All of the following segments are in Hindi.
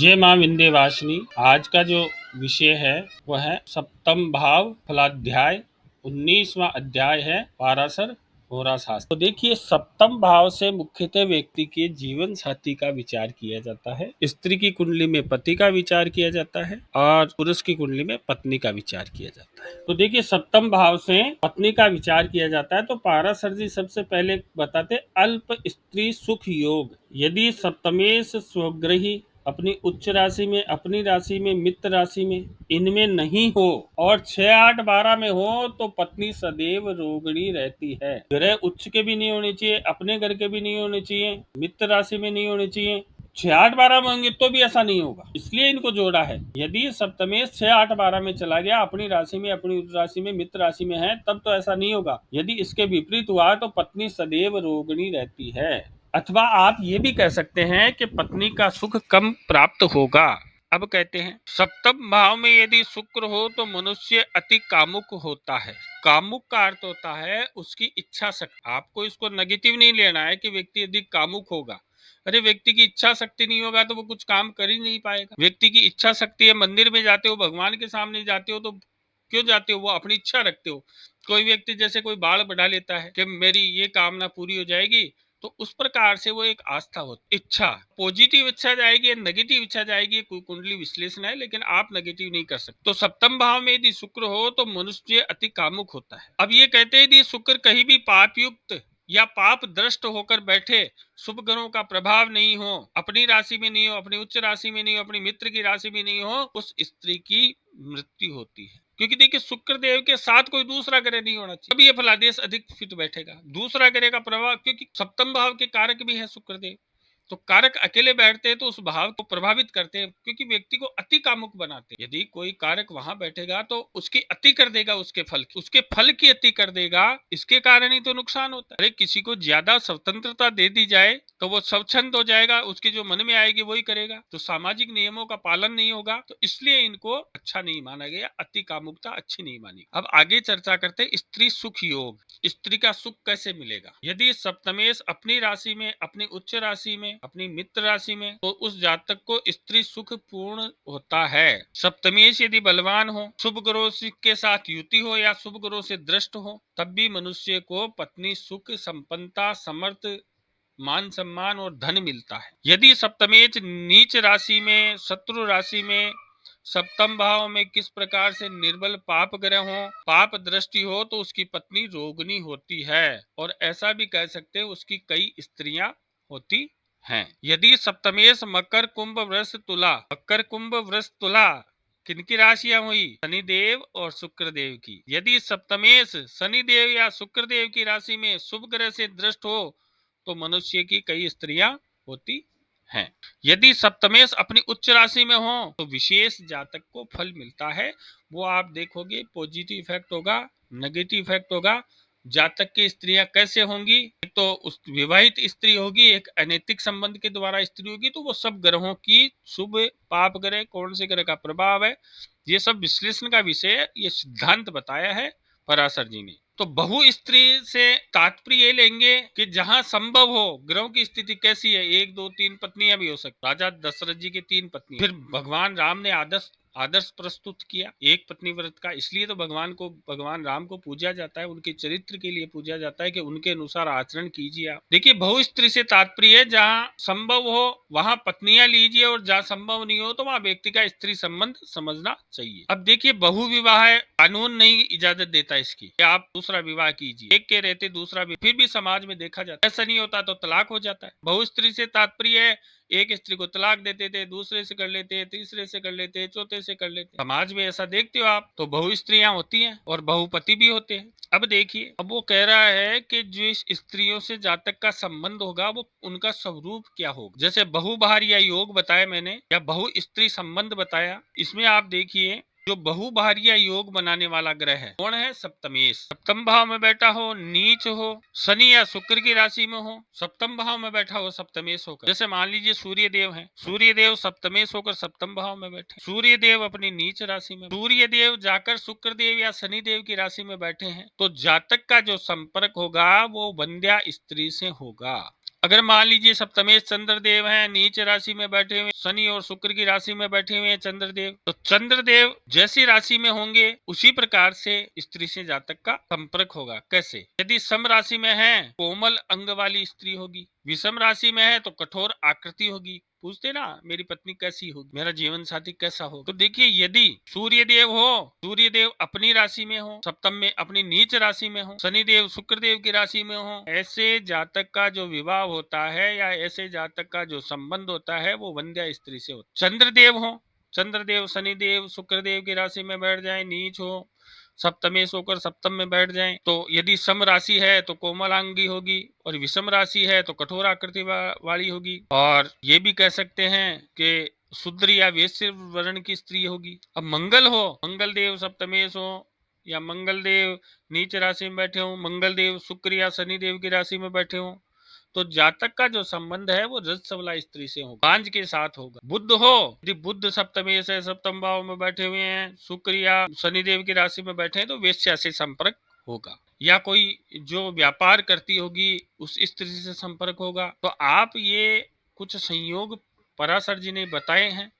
जय मां विंध्यवासिनी। आज का जो विषय है वह है सप्तम भाव फलाध्याय 19वां अध्याय है पाराशर होरा शास्त्र। तो देखिए, सप्तम भाव से मुख्यतः व्यक्ति के जीवन साथी का विचार किया जाता है। स्त्री की कुंडली में पति का विचार किया जाता है और पुरुष की कुंडली में पत्नी का विचार किया जाता है। तो देखिए, सप्तम भाव से पत्नी का विचार किया जाता है। तो पाराशर जी सबसे पहले बताते अल्प स्त्री सुख योग। यदि सप्तमेश स्वग्रही अपनी उच्च राशि में, अपनी राशि में, मित्र राशि में, इनमें नहीं हो और 6, 8, 12 में हो तो पत्नी सदैव रोगिणी रहती है। ग्रह उच्च के भी नहीं होने चाहिए, अपने घर के भी नहीं होने चाहिए, मित्र राशि में नहीं होने चाहिए। 6, 8, 12 में होंगे तो भी ऐसा नहीं होगा, इसलिए इनको जोड़ा है। यदि सप्तमेश 6, 8, 12 में चला गया, अपनी राशि में, अपनी उच्च राशि में, मित्र राशि में है, तब तो ऐसा नहीं होगा। यदि इसके विपरीत हुआ तो पत्नी सदैव रोगिणी रहती है। अथवा आप ये भी कह सकते हैं कि पत्नी का सुख कम प्राप्त होगा। अब कहते हैं सप्तम भाव में यदि शुक्र हो तो मनुष्य अति कामुक होता है। कामुक का अर्थ होता है उसकी इच्छा शक्ति। आपको इसको नेगेटिव नहीं लेना है कि व्यक्ति अधिक कामुक होगा। अरे, व्यक्ति की इच्छा शक्ति नहीं होगा तो वो कुछ काम कर ही नहीं पाएगा। व्यक्ति की इच्छा शक्ति है, मंदिर में जाते हो, भगवान के सामने जाते हो तो क्यों जाते हो? वो अपनी इच्छा रखते हो। कोई व्यक्ति जैसे कोई बाढ़ बढ़ा लेता है कि मेरी ये कामना पूरी हो जाएगी, तो उस प्रकार से वो एक आस्था होती, इच्छा, पॉजिटिव इच्छा जाएगी, नेगेटिव इच्छा जाएगी। कोई कुंडली विश्लेषण है, लेकिन आप नेगेटिव नहीं कर सकते। तो सप्तम भाव में यदि शुक्र हो तो मनुष्य अति कामुक होता है। अब ये कहते हैं यदि शुक्र कहीं भी पाप युक्त या पाप दृष्ट होकर बैठे, शुभ ग्रहों का प्रभाव नहीं हो, अपनी राशि में नहीं हो, अपनी उच्च राशि में नहीं हो, अपनी मित्र की राशि में नहीं हो, उस स्त्री की मृत्यु होती है। क्योंकि देखिए, शुक्र देव के साथ कोई दूसरा ग्रह नहीं होना चाहिए, तभी ये फलादेश अधिक फिट बैठेगा। दूसरा ग्रह का प्रभाव, क्योंकि सप्तम भाव के कारक भी है शुक्र देव, तो कारक अकेले बैठते हैं तो उस भाव को प्रभावित करते हैं, क्योंकि व्यक्ति को अति कामुक बनाते हैं। यदि कोई कारक वहां बैठेगा तो उसकी अति कर देगा, उसके फल की अति कर देगा। इसके कारण ही तो नुकसान होता है। अरे, किसी को ज्यादा स्वतंत्रता दे दी जाए तो वो स्वच्छंद हो जाएगा, उसके जो मन में आएगी वही करेगा, तो सामाजिक नियमों का पालन नहीं होगा। तो इसलिए इनको अच्छा नहीं माना गया, अति कामुकता अच्छी नहीं मानी। अब आगे चर्चा करते हैं स्त्री सुख योग। स्त्री का सुख कैसे मिलेगा? यदि सप्तमेश अपनी राशि में, अपनी उच्च राशि में, अपनी मित्र राशि में, तो उस जातक को स्त्री सुख पूर्ण होता है। सप्तमेश यदि बलवान हो, शुभ ग्रहों के साथ युति हो या शुभ ग्रहों से दृष्ट हो, तब भी मनुष्य को पत्नी सुख, संपन्नता, समर्थ, मान सम्मान और धन मिलता है। यदि सप्तमेश नीच राशि में, शत्रु राशि में, सप्तम भाव में किस प्रकार से निर्बल पाप ग्रह हो, पाप दृष्टि हो, तो उसकी पत्नी रोगिणी होती है। और ऐसा भी कह सकते हैं उसकी कई स्त्रियां होती हैं। यदि सप्तमेश मकर, कुंभ, वृष, तुला, मकर, कुंभ, वृष, तुला किनकी राशियां हुई? शनिदेव और शुक्र देव की। यदि सप्तमेश शनिदेव या शुक्र देव की राशि में शुभ ग्रह से दृष्ट हो तो मनुष्य की कई स्त्रियां होती हैं। यदि सप्तमेश अपनी उच्च राशि में हो तो विशेष जातक को फल मिलता है। वो आप देखोगे पॉजिटिव इफेक्ट होगा, नेगेटिव इफेक्ट होगा। जातक की स्त्रियां कैसे होंगी? एक तो उस विवाहित स्त्री होगी, एक अनैतिक संबंध के द्वारा स्त्री होगी, तो वो सब ग्रहों की शुभ पाप ग्रह कौन से ग्रह का प्रभाव है, ये सब विश्लेषण का विषय है। ये सिद्धांत बताया है पराशर जी ने। तो बहु स्त्री से तात्पर्य ये लेंगे कि जहां संभव हो, ग्रहों की स्थिति कैसी है, 1, 2, 3 पत्नियां भी हो सकती। राजा दशरथ जी की 3 पत्नी। फिर भगवान राम ने आदर्श आदर्श प्रस्तुत किया एक पत्नी व्रत का। इसलिए तो भगवान राम को पूजा जाता है, उनके चरित्र के लिए पूजा जाता है कि उनके अनुसार आचरण कीजिए आप। देखिए, बहु स्त्री से तात्पर्य है जहां संभव हो वहां पत्नियां लीजिए, और जहां संभव नहीं हो तो वहां व्यक्ति का स्त्री संबंध समझना चाहिए। अब देखिए, बहु विवाह है, कानून नहीं इजाजत देता इसकी कि आप दूसरा विवाह कीजिए। एक के रहते दूसरा भी, फिर भी समाज में देखा जाता है। ऐसा नहीं होता तो तलाक हो जाता है। बहु स्त्री से तात्पर्य है एक स्त्री को तलाक देते थे, दूसरे से कर लेते, तीसरे से कर लेते, चौथे से कर लेते। समाज में ऐसा देखते हो आप, तो बहु स्त्रियां होती हैं और बहुपति भी होते हैं। अब देखिए, अब वो कह रहा है कि जिस स्त्रियों से जातक का संबंध होगा वो उनका स्वरूप क्या होगा। जैसे बहुभार या योग बताया मैंने, या बहु स्त्री संबंध बताया। इसमें आप देखिए, जो बहुभारिया योग बनाने वाला ग्रह है कौन है? सप्तमेश। सप्तम भाव में बैठा हो, नीच हो, शनि या शुक्र की राशि में हो, सप्तम भाव में बैठा हो सप्तमेश होकर। जैसे मान लीजिए सूर्य देव है, सूर्य देव सप्तमेश होकर सप्तम भाव में बैठे, सूर्य देव अपनी नीच राशि में, सूर्य देव जाकर शुक्र देव या शनि देव की राशि में बैठे हैं, तो जातक का जो संपर्क होगा वो वंध्या स्त्री से होगा। अगर मान लीजिए सप्तमेश चंद्रदेव हैं, नीच राशि में बैठे हुए शनि और शुक्र की राशि में बैठे हुए हैं चंद्रदेव, तो चंद्रदेव जैसी राशि में होंगे उसी प्रकार से स्त्री से जातक का संपर्क होगा। कैसे? यदि सम राशि में है कोमल अंग वाली स्त्री होगी, विषम राशि में है तो कठोर आकृति होगी। पूछते ना मेरी पत्नी कैसी होगी, मेरा जीवन साथी कैसा हो। तो देखिए यदि सूर्य देव हो, सूर्य देव अपनी राशि में हो, सप्तम में अपनी नीच राशि में हो, शनि देव शुक्र देव की राशि में हो, ऐसे जातक का जो विवाह होता है या ऐसे जातक का जो संबंध होता है वो वंध्या स्त्री से होता है। चंद्रदेव हो, चंद्रदेव शनिदेव शुक्र देव की राशि में बैठ जाए, नीच हो, सप्तमेश होकर सप्तम में बैठ जाएं, तो यदि सम राशि है तो कोमलांगी होगी और विषम राशि है तो कठोर आकृति वाली होगी। और ये भी कह सकते हैं कि शूद्र या वैश्य वर्ण की स्त्री होगी। अब मंगल हो, मंगल देव सप्तमेश हो या मंगल देव नीच राशि में बैठे हो, मंगल देव शुक्र या शनि देव की राशि में बैठे हो, तो जातक का जो संबंध है वो रजस्वला स्त्री से होगा, कांज के साथ होगा। बुध हो, यदि बुध सप्तमेश है, सप्तम भाव में बैठे हुए हैं, शुक्र या शनिदेव की राशि में बैठे हैं, तो वेश्या से संपर्क होगा। या कोई जो व्यापार करती होगी उस स्त्री से संपर्क होगा। तो आप ये कुछ संयोग पराशर जी ने बताए हैं।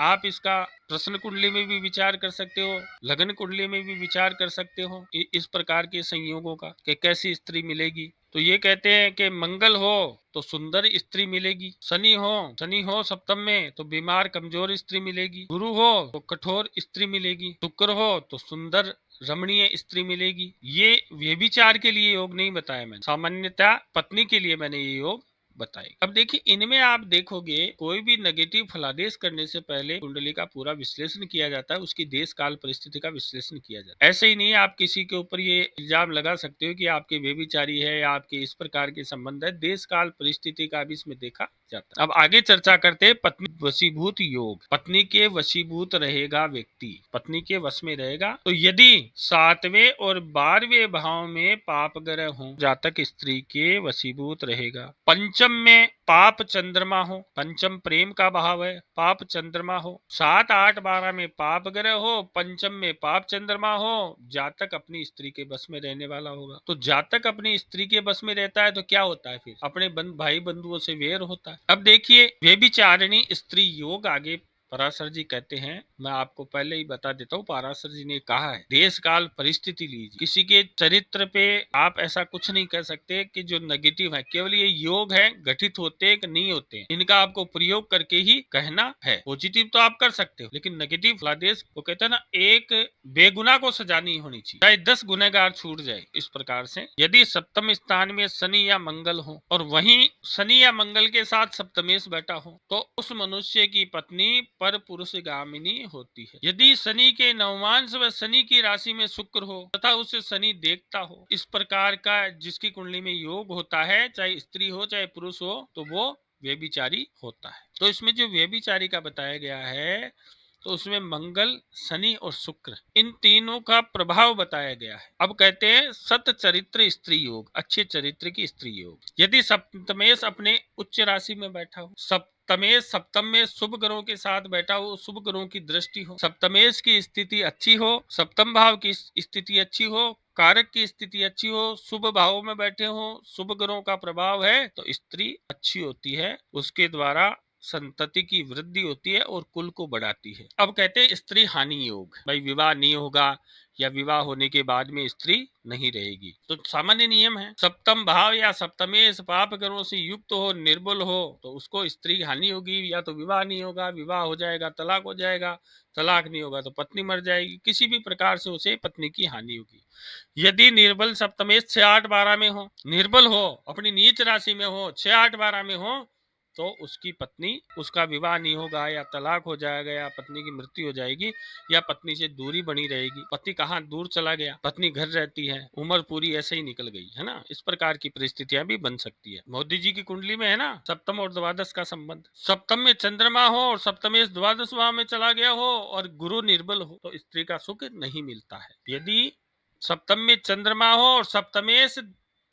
आप इसका प्रश्न कुंडली में भी विचार कर सकते हो, लगन कुंडली में भी विचार कर सकते हो इस प्रकार के संयोगों का कि कैसी स्त्री मिलेगी। तो ये कहते हैं कि मंगल हो तो सुंदर स्त्री मिलेगी, शनि हो सप्तम में तो बीमार कमजोर स्त्री मिलेगी, गुरु हो तो कठोर स्त्री मिलेगी, शुक्र हो तो सुंदर रमणीय स्त्री मिलेगी। ये व्यभिचार के लिए योग नहीं बताया मैंने, सामान्यतः पत्नी के लिए मैंने ये योग बताए। अब देखिए इनमें आप देखोगे कोई भी नेगेटिव फलादेश करने से पहले कुंडली का पूरा विश्लेषण किया जाता है, उसकी देश काल परिस्थिति का विश्लेषण किया जाता है। ऐसे ही नहीं आप किसी के ऊपर ये इल्जाम लगा सकते हो कि आपके व्यभिचारी है या आपके इस प्रकार के संबंध है, देश काल परिस्थिति का भी इसमें देखा जाता है। अब आगे चर्चा करते हैं पत्नी वशीभूत योग। पत्नी के वशीभूत रहेगा व्यक्ति, पत्नी के वश में रहेगा। तो यदि 7वें और 12वें भाव में पाप ग्रह हो, जातक स्त्री के वशीभूत रहेगा। पंचम में पाप चंद्रमा हो, पंचम प्रेम का भाव है, पाप चंद्रमा हो, 7, 8, 12 में पाप ग्रह हो, पंचम में पाप चंद्रमा हो, जातक अपनी स्त्री के बस में रहने वाला होगा। तो जातक अपनी स्त्री के बस में रहता है तो क्या होता है, फिर अपने भाई बंधुओं से वैर होता है। अब देखिए व्यभिचारिणी स्त्री योग आगे पराशर जी कहते हैं, मैं आपको पहले ही बता देता हूँ, पराशर जी ने कहा है देश काल परिस्थिति लीजिए, किसी के चरित्र पे आप ऐसा कुछ नहीं कह सकते कि जो नेगेटिव है, केवल ये योग है, घटित होते हैं कि नहीं होते हैं, इनका आपको प्रयोग करके ही कहना है। पॉजिटिव तो आप कर सकते हो लेकिन नेगेटिव फलादेश वो कहते हैं ना, एक बेगुनाह को सजा नहीं होनी चाहिए, चाहे 10 गुनहगार छूट जाए। इस प्रकार से यदि सप्तम स्थान में शनि या मंगल हो और वहीं शनि या मंगल के साथ सप्तमेश बैठा हो तो उस मनुष्य की पत्नी पर पुरुष गामिनी होती है। यदि शनि के नवमांश व शनि की राशि में शुक्र हो तथा उसे शनि देखता हो, इस प्रकार का जिसकी कुंडली में योग होता है, चाहे स्त्री हो चाहे पुरुष हो, तो वो व्यभिचारी होता है। तो इसमें जो व्यभिचारी का बताया गया है तो उसमें मंगल शनि और शुक्र इन तीनों का प्रभाव बताया गया है। अब कहते हैं सत चरित्र स्त्री योग, अच्छे चरित्र की स्त्री योग। यदि सप्तमेश अपने उच्च राशि में बैठा हो, सप्तमेश सप्तम में शुभ ग्रहों के साथ बैठा हो, शुभ ग्रहों की दृष्टि हो, सप्तमेश की स्थिति अच्छी हो, सप्तम भाव की स्थिति अच्छी हो, कारक की स्थिति अच्छी हो, शुभ भाव में बैठे हो, शुभ ग्रहों का प्रभाव है, तो स्त्री अच्छी होती है, उसके द्वारा संतति की वृद्धि होती है और कुल को बढ़ाती है। अब कहते हैं स्त्री हानि योग, भाई विवाह नहीं होगा या विवाह होने के बाद में स्त्री नहीं रहेगी। तो सामान्य नियम है, सप्तम भाव या सप्तमेश पाप ग्रहों से युक्त हो, निर्बल हो, तो उसको स्त्री हानि होगी, या तो विवाह नहीं होगा, विवाह हो जाएगा तलाक हो जाएगा, तलाक नहीं होगा तो पत्नी मर जाएगी, किसी भी प्रकार से उसे पत्नी की हानि होगी। यदि निर्बल सप्तमेश 6, 8, 12 में हो, निर्बल हो, अपनी नीच राशि में हो, 6, 8, 12 में हो, तो उसकी पत्नी, उसका विवाह नहीं होगा या तलाक हो जाएगा या पत्नी की मृत्यु हो जाएगी या पत्नी से दूरी बनी रहेगी। पति कहाँ दूर चला गया, पत्नी घर रहती है, उम्र पूरी ऐसे ही निकल गई है ना, इस प्रकार की परिस्थितियां भी बन सकती है। मोदी जी की कुंडली में है ना सप्तम और द्वादश का संबंध, सप्तम में चंद्रमा हो और सप्तमेश द्वादश भाव में चला गया हो और गुरु निर्बल हो तो स्त्री का सुख नहीं मिलता है। यदि सप्तम में चंद्रमा हो और सप्तमेश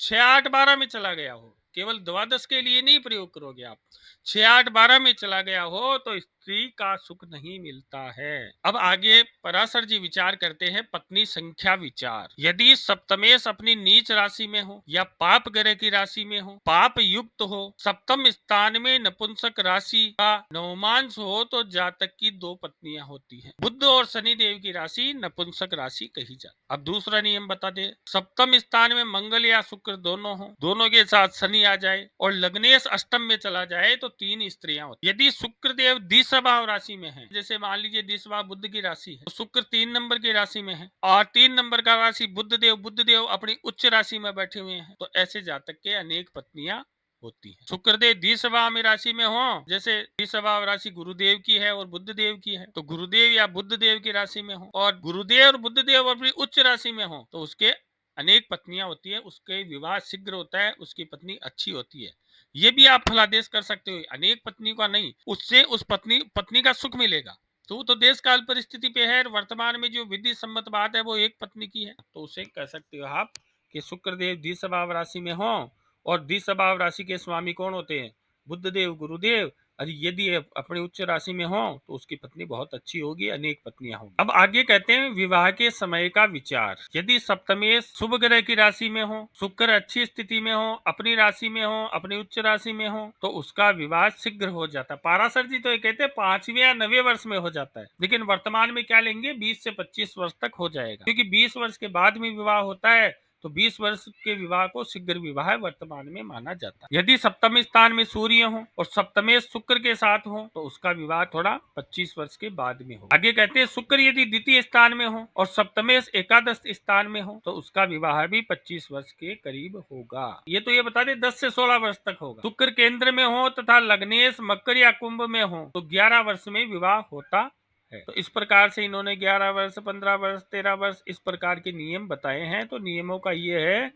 6, 8, 12 में चला गया हो केवल द्वादश के लिए नहीं प्रयोग करोगे आप। 6, 8, 12 में चला गया हो तो स्त्री का सुख नहीं मिलता है। अब आगे पराशर जी विचार करते हैं पत्नी संख्या विचार। यदि सप्तमेश अपनी नीच राशि में हो या पाप ग्रह की राशि में हो, पाप युक्त हो, सप्तम स्थान में नपुंसक राशि का नवमांश हो तो जातक की 2 पत्नियां होती हैं। बुध और शनि देव की राशि नपुंसक राशि कही जाती। अब दूसरा नियम बता दे, सप्तम स्थान में मंगल या शुक्र दोनों हो, दोनों के साथ शनि आ जाए और लग्नेश अष्टम में चला जाए तो 3 स्त्रियां होती। यदि शुक्र देव द्विस्वभाव राशि में है, जैसे मान लीजिए द्विस्वभाव बुध की राशि है, तो शुक्र 3 नंबर की राशि में है और 3 नंबर का राशि बुध देव अपनी उच्च राशि में बैठे हुए हैं, तो ऐसे जातक के अनेक पत्नियां होती है। शुक्रदेव द्विस्वभाव में राशि में हो, जैसे द्विस्वभाव राशि गुरुदेव की है और बुध देव की है, तो गुरुदेव या बुध देव की राशि में हो और गुरुदेव और बुध देव अपनी उच्च राशि में हो तो उसके अनेक पत्नियां होती है, उसके विवाह शीघ्र होता है, उसकी पत्नी अच्छी होती है। ये भी आप फलादेश कर सकते हो, अनेक पत्नी का नहीं, उससे उस पत्नी का सुख मिलेगा। तो देश काल परिस्थिति पे है, वर्तमान में जो विधि सम्मत बात है वो एक पत्नी की है, तो उसे कह सकते हो आप कि शुक्रदेव द्विस्वभाव राशि में हो और द्विस्वभाव राशि के स्वामी कौन होते हैं? बुध देव, गुरुदेव। और यदि अपनी उच्च राशि में हो तो उसकी पत्नी बहुत अच्छी होगी, अनेक पत्नियां होंगी। अब आगे कहते हैं विवाह के समय का विचार। यदि सप्तमेश शुभ ग्रह की राशि में हो, शुक्र अच्छी स्थिति में हो, अपनी राशि में हो, अपनी उच्च राशि में हो तो उसका विवाह शीघ्र हो जाता है। पाराशर जी तो ये कहते हैं 5वें या 9वें वर्ष में हो जाता है, लेकिन वर्तमान में क्या लेंगे, 20 से 25 वर्ष तक हो जाएगा, क्योंकि 20 वर्ष के बाद में विवाह होता है, तो 20 वर्ष के विवाह को शीघ्र विवाह वर्तमान में माना जाता है। यदि सप्तम स्थान में सूर्य हो और सप्तमेश शुक्र के साथ हो तो उसका विवाह थोड़ा 25 वर्ष के बाद में हो। आगे कहते हैं शुक्र यदि द्वितीय स्थान में हो और सप्तमेश एकादश स्थान में हो तो उसका विवाह भी 25 वर्ष के करीब होगा। ये तो ये बता दे 10 से 16 वर्ष तक होगा। शुक्र केंद्र में हो तथा लग्नेश मकर या कुंभ में हो तो 11 वर्ष में विवाह होता है। तो इस प्रकार से इन्होंने 11 वर्ष, 15 वर्ष, 13 वर्ष इस प्रकार के नियम बताए हैं। तो नियमों का ये है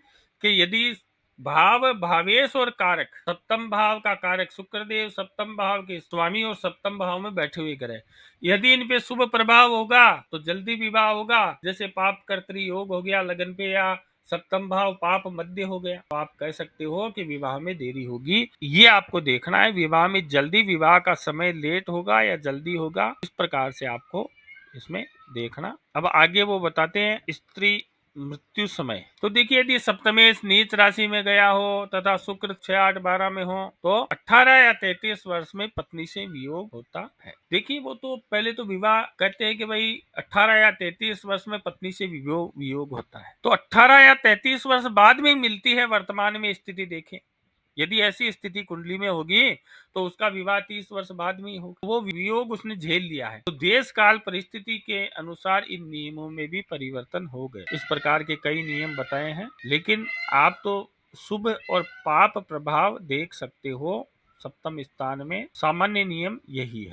कि यदि भाव, भावेश और कारक, सप्तम भाव का कारक शुक्रदेव सप्तम भाव के स्वामी और सप्तम भाव में बैठे हुए ग्रह, यदि इन पे शुभ प्रभाव होगा तो जल्दी विवाह होगा। जैसे पाप कर्तरी योग हो गया लगन पे, या सप्तम भाव पाप मध्य हो गया, तो आप कह सकते हो कि विवाह में देरी होगी। ये आपको देखना है, विवाह में जल्दी, विवाह का समय लेट होगा या जल्दी होगा, इस प्रकार से आपको इसमें देखना। अब आगे वो बताते हैं स्त्री मृत्यु समय। तो देखिए यदि सप्तमेश नीच राशि में गया हो तथा शुक्र 6, 8, 12 में हो तो 18 या 33 वर्ष में पत्नी से वियोग होता है। देखिए वो तो पहले तो विवाह कहते हैं कि भाई 18 या 33 वर्ष में पत्नी से वियोग होता है, तो 18 या 33 वर्ष बाद में मिलती है वर्तमान में स्थिति देखें। यदि ऐसी स्थिति कुंडली में होगी तो उसका विवाह 30 वर्ष बाद में ही होगा। वो वियोग उसने झेल लिया है। तो देश काल परिस्थिति के अनुसार इन नियमों में भी परिवर्तन हो गए। इस प्रकार के कई नियम बताए हैं, लेकिन आप तो शुभ और पाप प्रभाव देख सकते हो। सप्तम स्थान में सामान्य नियम यही है।